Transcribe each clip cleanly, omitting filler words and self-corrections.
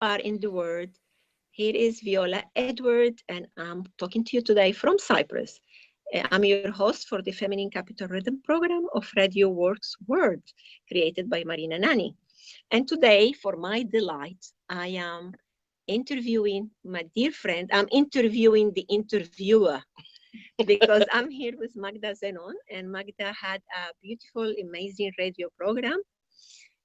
are in the world. Here is Viola Edward, and I'm talking to you today from Cyprus. I'm your host for the Feminine Capital Rhythm program of Radio Works World, created by Marina Nani. And today, for my delight, I am interviewing my dear friend. I'm interviewing the interviewer because I'm here with Magda Zenon, and Magda had a beautiful, amazing radio program.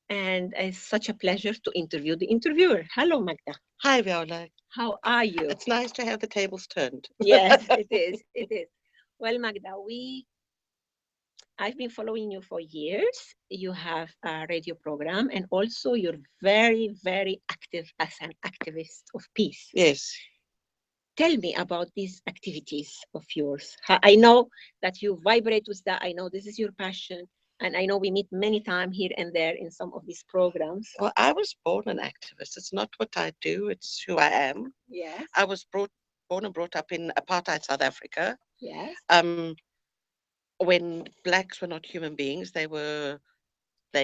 And it's such a pleasure to interview the interviewer. Hello, Magda. Hi, Viola. How are you? It's nice to have the tables turned. Yes, it is. It is. Well, Magda, I've been following you for years. You have a radio program, and also you're very, very active as an activist of peace. Yes. Tell me about these activities of yours. I know that you vibrate with that. I know this is your passion. And I know we meet many times here and there in some of these programs. Well, I was born an activist. It's not what I do, it's who I am. Yes. I was born and brought up in apartheid South Africa. Yes. When blacks were not human beings, they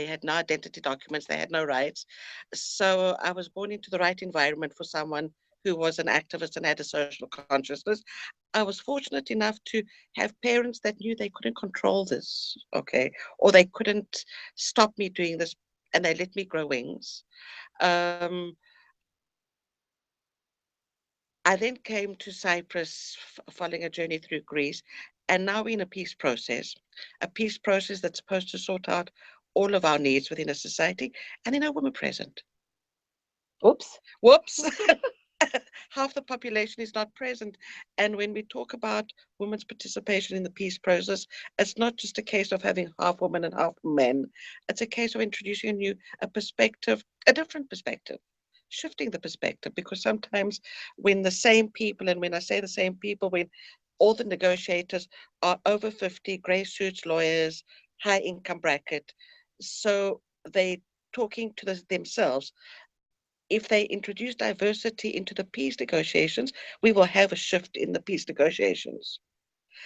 had no identity documents, they had no rights. So I was born into the right environment for someone who was an activist and had a social consciousness. I was fortunate enough to have parents that knew they couldn't control this, okay, or they couldn't stop me doing this, and they let me grow wings. Um, I then came to Cyprus following a journey through Greece, and now we're in a peace process that's supposed to sort out all of our needs within a society, and in a women present. Oops. Whoops. Half the population is not present. And when we talk about women's participation in the peace process, it's not just a case of having half women and half men. It's a case of introducing a perspective, a different perspective, shifting the perspective, because sometimes when the same people, and when I say the same people, when all the negotiators are over 50, grey suits lawyers, high income bracket, so they talking to themselves. If they introduce diversity into the peace negotiations, we will have a shift in the peace negotiations.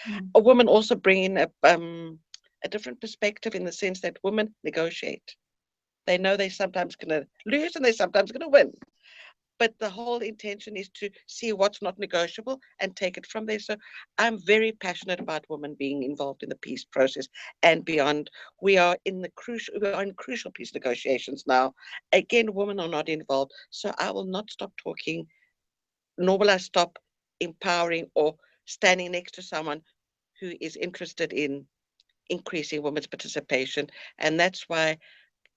Mm. A woman also bring in a different perspective in the sense that women negotiate. They know they're sometimes going to lose and they're sometimes going to win. But the whole intention is to see what's not negotiable and take it from there. So I'm very passionate about women being involved in the peace process and beyond. We are in crucial peace negotiations now. Again, women are not involved. So I will not stop talking, nor will I stop empowering or standing next to someone who is interested in increasing women's participation. And that's why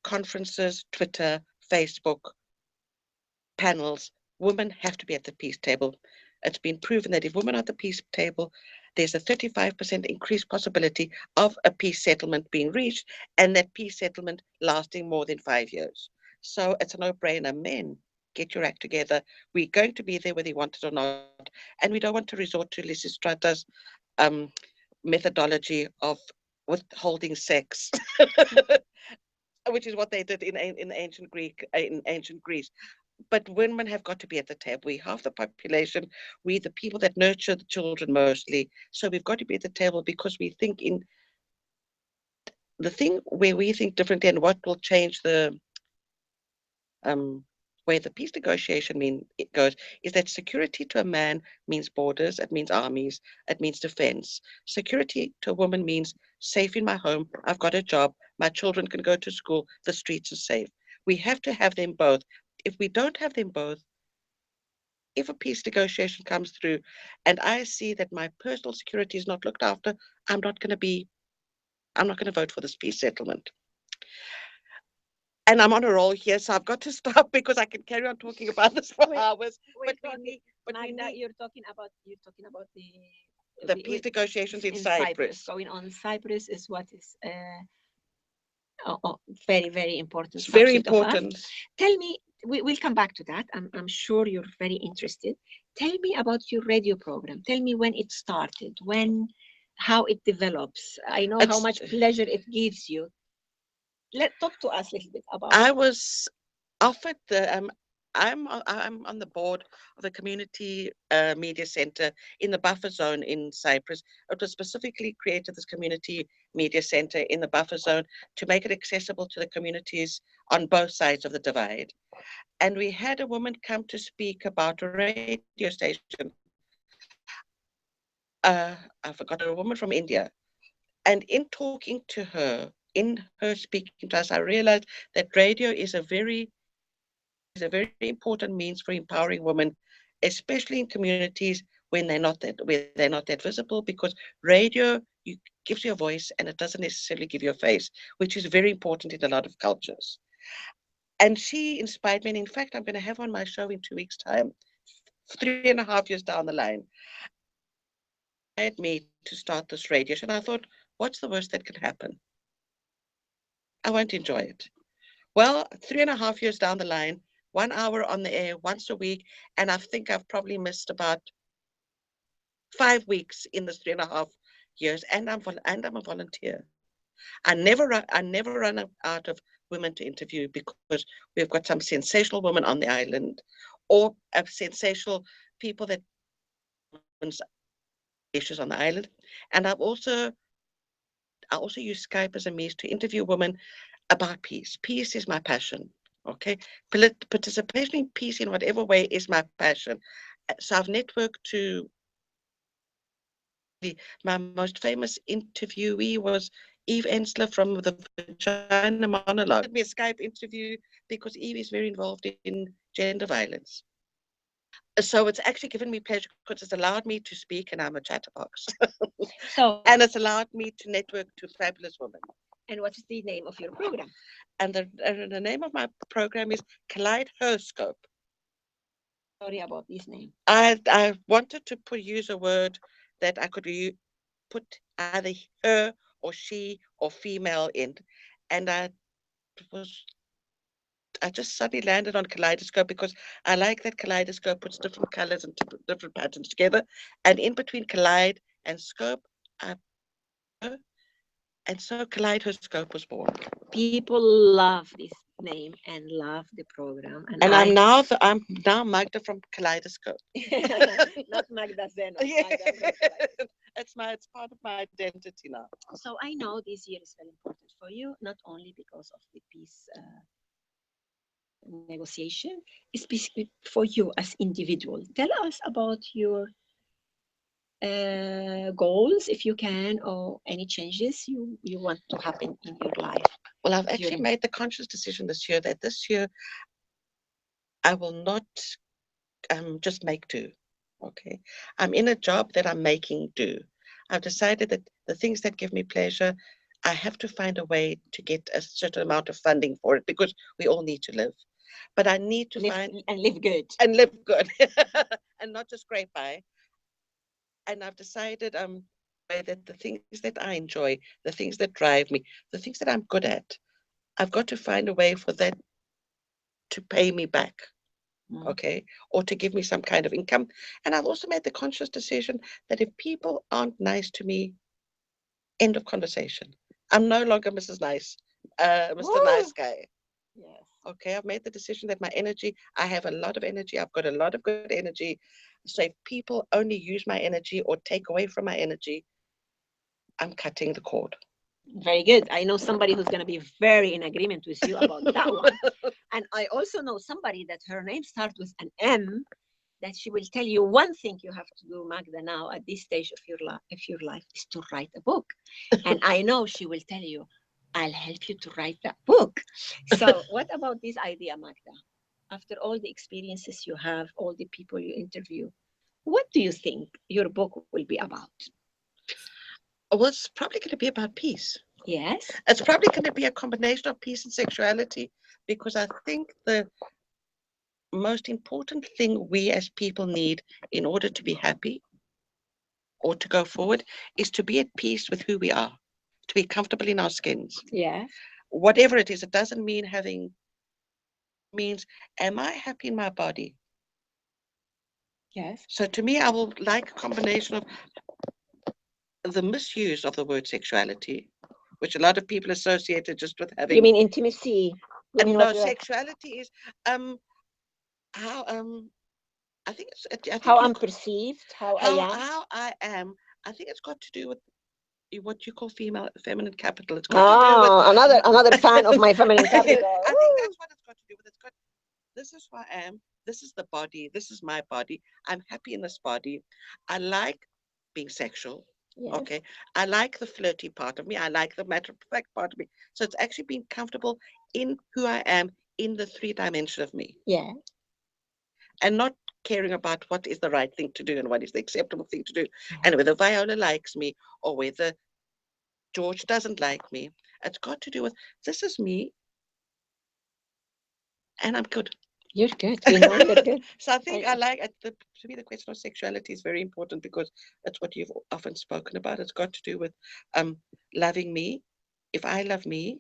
conferences, Twitter, Facebook, panels, women have to be at the peace table. It's been proven that if women are at the peace table, there's a 35% increased possibility of a peace settlement being reached, and that peace settlement lasting more than 5 years. So it's a no-brainer. Men, get your act together. We're going to be there whether you want it or not. And we don't want to resort to Lysistrata's um, methodology of withholding sex, which is what they did in ancient Greece. But women have got to be at the table. We half the population. We the people that nurture the children mostly. So we've got to be at the table because we think in the thing where we think differently and what will change the um way the peace negotiation it goes is that security to a man means borders, it means armies, it means defense. Security to a woman means safe in my home, I've got a job, my children can go to school, the streets are safe. We have to have them both. If we don't have them both, if a peace negotiation comes through and I see that my personal security is not looked after, I'm not going to be, I'm not going to vote for this peace settlement. And I'm on a roll here, so I've got to stop because I can carry on talking about this for hours. But Magda, you're talking about the peace negotiations in Cyprus. Going on in Cyprus is what is very, very important It's very subject of us. important. Tell me, we'll come back to that. I'm sure you're very interested. Tell me about your radio program. Tell me when it started, how it develops. I know how much pleasure it gives you. Talk to us a little bit about. I was offered I'm on the board of the community media center in the buffer zone in Cyprus. It was specifically created, this community media center in the buffer zone to make it accessible to the communities on both sides of the divide. And we had a woman come to speak about a radio station. I forgot her, a woman from India. And in talking to her, in her speaking to us, I realized that radio is a very important means for empowering women, especially in communities when they're not that visible, because radio gives you a voice and it doesn't necessarily give you a face, which is very important in a lot of cultures. And she inspired me. And in fact, I'm going to have on my show in 2 weeks' time, 3.5 years down the line. Inspired me to start this radio show. And I thought, what's the worst that can happen? I won't enjoy it. Well, 3.5 years down the line, 1 hour on the air once a week, and I think I've probably missed about 5 weeks in this 3.5 years, and I'm a volunteer. I never run out of women to interview because we've got some sensational women on the island, or sensational people that issues on the island, and I also use Skype as a means to interview women about peace. Peace is my passion. Okay, participation in peace in whatever way is my passion. So I've networked to my most famous interviewee was Eve Ensler from the Vagina Monologue. Did me a Skype interview because Eve is very involved in gender violence. So it's actually given me pleasure because it's allowed me to speak, and I'm a chatterbox. And it's allowed me to network to fabulous women. And what is the name of your program? And the name of my program is Kaleidoscope. Sorry about this name. I wanted to use a word that I could put either her or she or female in, and I just suddenly landed on kaleidoscope because I like that kaleidoscope puts different colors and different patterns together, and in between collide and scope, and so kaleidoscope was born. People love this name and love the program, and I'm now Magda from Kaleidoscope. not Magda Zenon. Yeah. Magda from Kaleidoscope. It's part of my identity now. So I know this year is very important for you, not only because of the peace negotiation, it's basically for you as individual. Tell us about your goals, if you can, or any changes you want to happen in your life. Well, I've actually made the conscious decision this year that this year I will not just make do. Okay, I'm in a job that I'm making do. I've decided that the things that give me pleasure, I have to find a way to get a certain amount of funding for it because we all need to live. But I need to live good and not just scrape by. And I've decided that the things that I enjoy, the things that drive me, the things that I'm good at, I've got to find a way for that to pay me back. Okay, or to give me some kind of income. And I've also made the conscious decision that if people aren't nice to me, end of conversation. I'm no longer Mrs. Nice, Mr. Nice Guy. Yes. Okay, I've made the decision that my energy, I have a lot of energy. I've got a lot of good energy. So if people only use my energy or take away from my energy, I'm cutting the cord. Very good. I know somebody who's going to be very in agreement with you about that one. And I also know somebody that her name starts with an M, that she will tell you one thing you have to do, Magda, now at this stage of your life is to write a book. And I know she will tell you, I'll help you to write that book. So what about this idea, Magda? After all the experiences you have, all the people you interview, what do you think your book will be about? Well, it's probably going to be about peace. Yes. It's probably going to be a combination of peace and sexuality, because I think the most important thing we as people need in order to be happy or to go forward is to be at peace with who we are, to be comfortable in our skins. Yeah. Whatever it is, it doesn't mean means, am I happy in my body? Yes. So to me, I will like a combination of the misuse of the word sexuality, which a lot of people associated just with having. You mean intimacy? You mean no, sexuality is how I think it's how I'm perceived, how I am. How I am. I think it's got to do with what you call feminine capital. It's got to do with Oh, another fan of my feminine I capital. think that's what it's got to do with. It's got, this is who I am. This is the body. This is my body. I'm happy in this body. I like being sexual. Yes. Okay. I like the flirty part of me. I like the matter of fact part of me. So it's actually being comfortable in who I am in the three dimension of me, Yeah. and not caring about what is the right thing to do and what is the acceptable thing to do, and whether Viola likes me or whether George doesn't like me. It's got to do with, this is me and I'm good. You're good. We know you're good. So I think I, to me, the question of sexuality is very important because it's what you've often spoken about. It's got to do with um, loving me. If I love me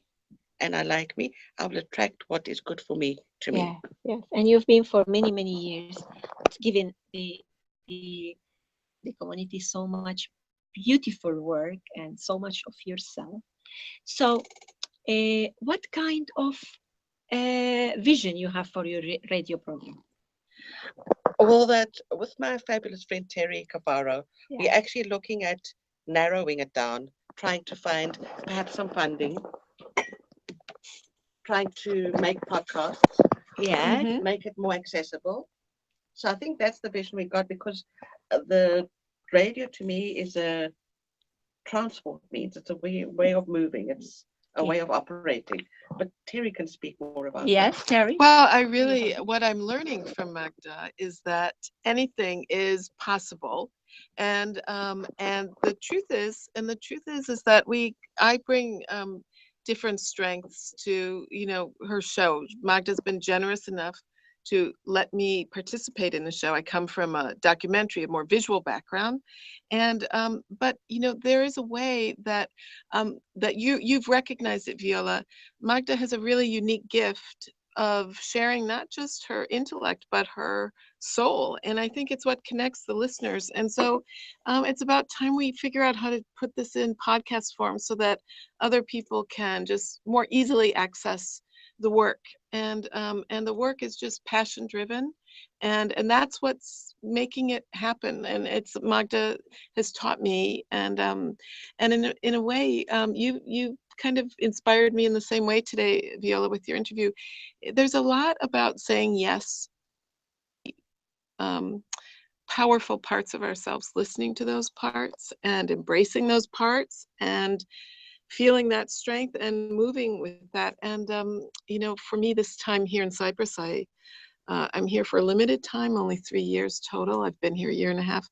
and I like me, I will attract what is good for me to yeah. me. Yes. And you've been for many, many years giving the the community so much beautiful work and so much of yourself. So, what kind of vision you have for your radio program? Well, that with my fabulous friend Terry Cafaro, we're Yeah. actually looking at narrowing it down, trying to find perhaps some funding, trying to make podcasts, Yeah. mm-hmm, make it more accessible. So I think that's the vision we got, because the radio to me is a transport means. It's a way of moving. It's a way Yeah. of operating. But Terry can speak more about that. Yes, Terry. Well, I really, what I'm learning from Magda is that anything is possible. And the truth is that I bring different strengths to, her show. Magda's been generous enough to let me participate in the show. I come from a documentary, a more visual background. But there is a way that you've recognized it, Viola. Magda has a really unique gift of sharing not just her intellect but her soul, and I think it's what connects the listeners. And so it's about time we figure out how to put this in podcast form so that other people can just more easily access the work. And the work is just passion driven, and that's what's making it happen. And it's Magda has taught me, and in a way, you kind of inspired me in the same way today, Viola, with your interview. There's a lot about saying yes, um, powerful parts of ourselves, listening to those parts and embracing those parts and feeling that strength and moving with that. And for me, this time here in Cyprus, I'm here for a limited time, only 3 years total. I've been here a year and a half.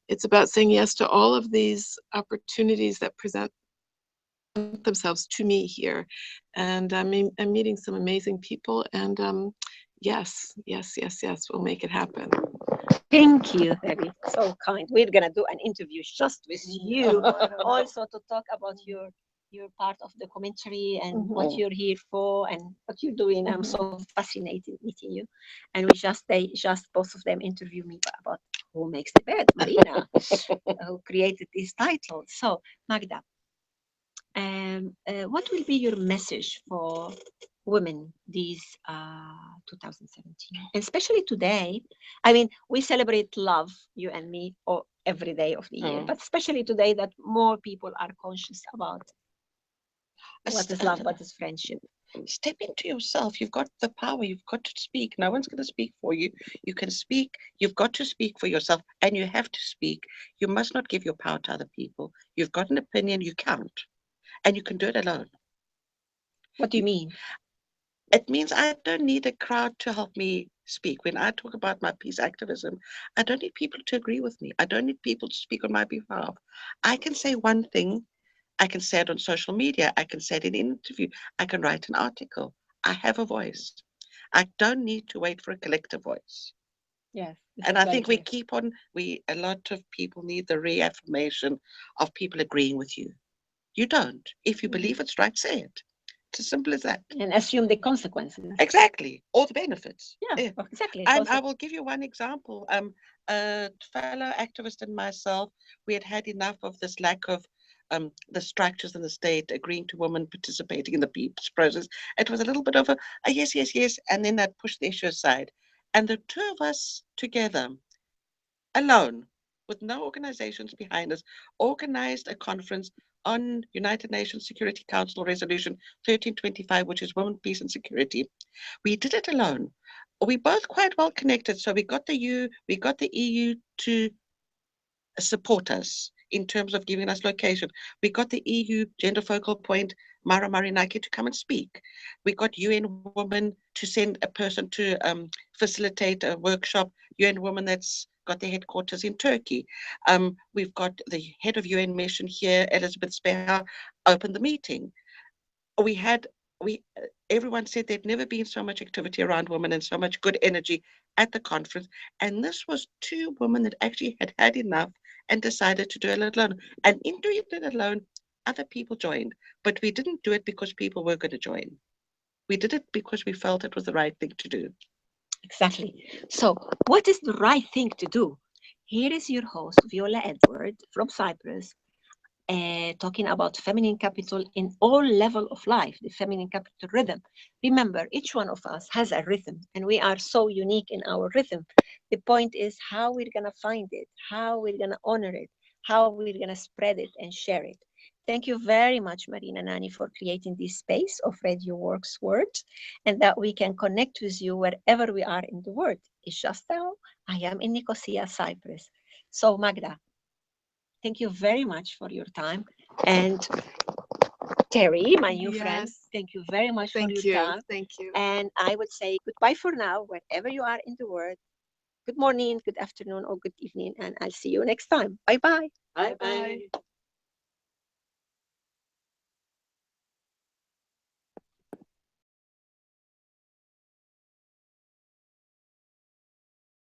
It's about saying yes to all of these opportunities that present themselves to me here. And I'm meeting some amazing people. And yes, yes, yes, yes, we'll make it happen. Thank you, Debbie. So kind. We're gonna do an interview just with you, also to talk about your part of the commentary and what you're here for and what you're doing. I'm so fascinated meeting you. And they just both of them interview me about who makes the bed, Marina, who created this title. So, Magda, what will be your message for women these 2017, and especially today? I mean, we celebrate love, you and me, or every day of the year, but especially today that more people are conscious about what is love, what is friendship. Step into yourself. You've got the power. You've got to speak. No one's going to speak for you. You can speak. You've got to speak for yourself, and you have to speak. You must not give your power to other people. You've got an opinion. You count, and you can do it alone. What do you mean? It means I don't need a crowd to help me speak. When I talk about my peace activism, I don't need people to agree with me. I don't need people to speak on my behalf. I can say one thing. I can say it on social media. I can say it in an interview. I can write an article. I have a voice. I don't need to wait for a collective voice. Yes. And I think a lot of people need the reaffirmation of people agreeing with you. You don't. If you believe it's right, say it. It's as simple as that. And assume the consequences. Exactly. Or the benefits. Yeah, exactly. And I will give you one example. A fellow activist and myself, we had enough of this lack of the structures in the state agreeing to women participating in the peace process. It was a little bit of a yes, yes, yes, and then that pushed the issue aside. And the two of us together, alone, with no organizations behind us, organized a conference on United Nations Security Council Resolution 1325, which is women, peace and security. We did it alone. We both quite well connected. So we got the EU to support us in terms of giving us location. We got the EU gender focal point, Mara Marinaki, to come and speak. We got UN Women to send a person to facilitate a workshop, UN Women that's got their headquarters in Turkey. We've got the head of UN mission here, Elizabeth Speha, open the meeting. We had we Everyone said there'd never been so much activity around women and so much good energy at the conference. And this was two women that actually had had enough and decided to do it alone. And in doing it alone, other people joined. But we didn't do it because people were going to join. We did it because we felt it was the right thing to do. Exactly. So, what is the right thing to do? Here is your host, Viola Edward from Cyprus, talking about feminine capital in all level of life, the feminine capital rhythm. Remember, each one of us has a rhythm, and we are so unique in our rhythm. The point is how we're gonna find it, how we're gonna honor it, how we're gonna spread it and share it. Thank you very much, Marina Nani, for creating this space of Radio Works Words, and that we can connect with you wherever we are in the world. It's just now I am in Nicosia, Cyprus. So, Magda, thank you very much for your time. And Terry, my new friend, Yes. thank you very much for Thank your you. time. Thank you. And I would say goodbye for now, wherever you are in the world. Good morning, good afternoon, or good evening, and I'll see you next time. Bye bye. Bye Bye. bye.